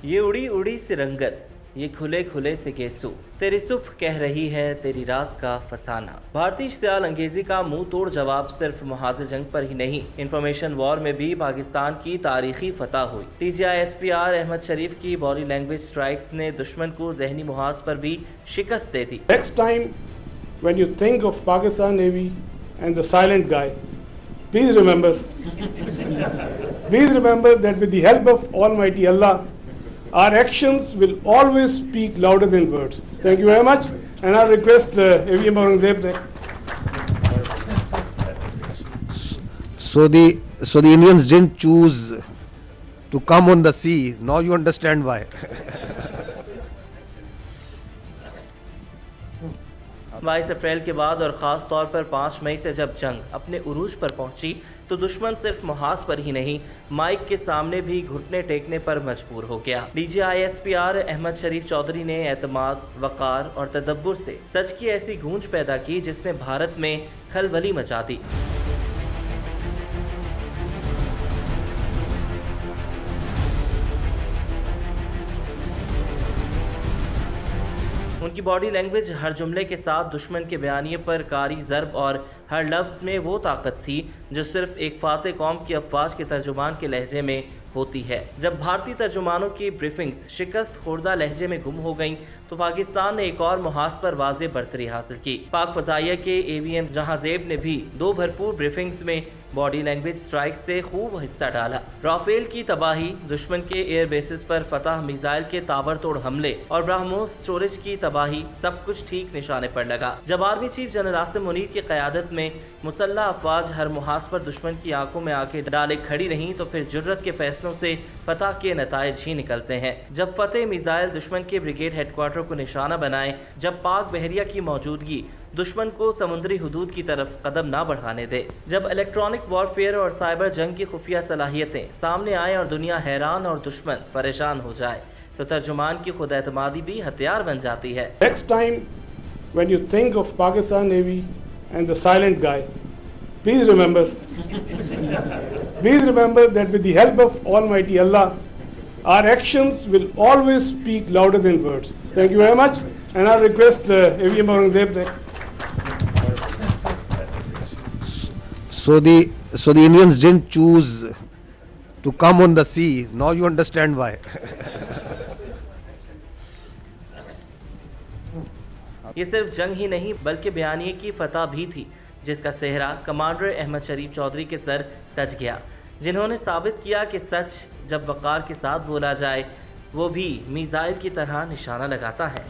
ये उड़ी उड़ी सी रंगत, ये खुले खुले से गेसू, तेरी सुबह कह रही है तेरी रात का फसाना। भारतीय इश्तियाल अंगेजी का मुंह तोड़ जवाब सिर्फ मुहाजिर जंग पर ही नहीं, इंफॉर्मेशन वॉर में भी पाकिस्तान की तारीखी फतह हुई। TGI-SPR अहमद शरीफ की बॉडी लैंग्वेज स्ट्राइक्स ने दुश्मन को जहनी मुहाज पर भी शिकस्त दे दी। Next time when you think of Pakistan Navy and the silent guy, please remember that with the help of Almighty Allah, our actions will always speak louder than words. Thank you very much, and I request AVM Aurangzeb. So the Indians didn't choose to come on the sea. Now you understand why. 22 अप्रैल के बाद और ख़ास तौर पर 5 मई से जब जंग अपने उरूज पर पहुंची तो दुश्मन सिर्फ मुहाज पर ही नहीं, माइक के सामने भी घुटने टेकने पर मजबूर हो गया। DGI-SPR अहमद शरीफ चौधरी ने एतमाद, वक़ार और तदब्बुर से सच की ऐसी गूंज पैदा की जिसने भारत में खलबली मचा दी। उनकी बॉडी लैंग्वेज हर जुमले के साथ दुश्मन के बयानिए पर कारी ज़र्ब और हर लफ्ज़ में वो ताकत थी जो सिर्फ एक फाते कौम की अफवाज के तर्जुमान के लहजे में होती है। जब भारतीय तर्जुमानों की ब्रीफिंग्स शिकस्त खुर्दा लहजे में गुम हो गईं तो पाकिस्तान ने एक और मुहाज पर वाज़े बरतरी हासिल की। पाक फ़ज़ाइया के AVM जहाज़ेब ने भी 2 भरपूर ब्रीफिंग्स में बॉडी लैंग्वेज स्ट्राइक से खूब हिस्सा डाला। राफेल की तबाही, दुश्मन के एयर बेसिस पर फतह, मिसाइल के ताबड़तोड़ हमले और ब्रह्मोस स्टोरेज की तबाही, सब कुछ ठीक निशाने पर लगा। जब army chief general Asim Munir की क़यादत में मुसल्लह अफवाज हर मुहाज पर दुश्मन की आंखों में आके डाले खड़ी रहीं तो फिर जुर्रत के फैसलों से फतह के नताइज ही निकलते हैं। जब फतेह मिसाइल दुश्मन के ब्रिगेड हेडक्वार्टर को निशाना बनाए, जब पाक बहरिया की मौजूदगी दुश्मन को समुद्री हुदूद की तरफ कदम ना बढ़ाने दे, जब इलेक्ट्रॉनिक वॉरफेयर और साइबर जंग की खुफिया सलाहियतें सामने आए और दुनिया हैरान और दुश्मन परेशान हो जाए तो तर्जुमान की खुद एतमादी भी हथियार बन जाती है। Next time when you think of Pakistan Navy and the silent guy, please remember that with the help of Almighty Allah, our actions will always speak louder than words. Thank you very much, and I request AVM Aurangzeb. So the Indians didn't choose to come on the sea. Now you understand why. ये सिर्फ जंग ही नहीं बल्कि बयानिए की फतह भी थी जिसका सेहरा कमांडर अहमद शरीफ चौधरी के सर सज गया, जिन्होंने साबित किया कि सच जब वक़ार के साथ बोला जाए वो भी मिसाइल की तरह निशाना लगाता है।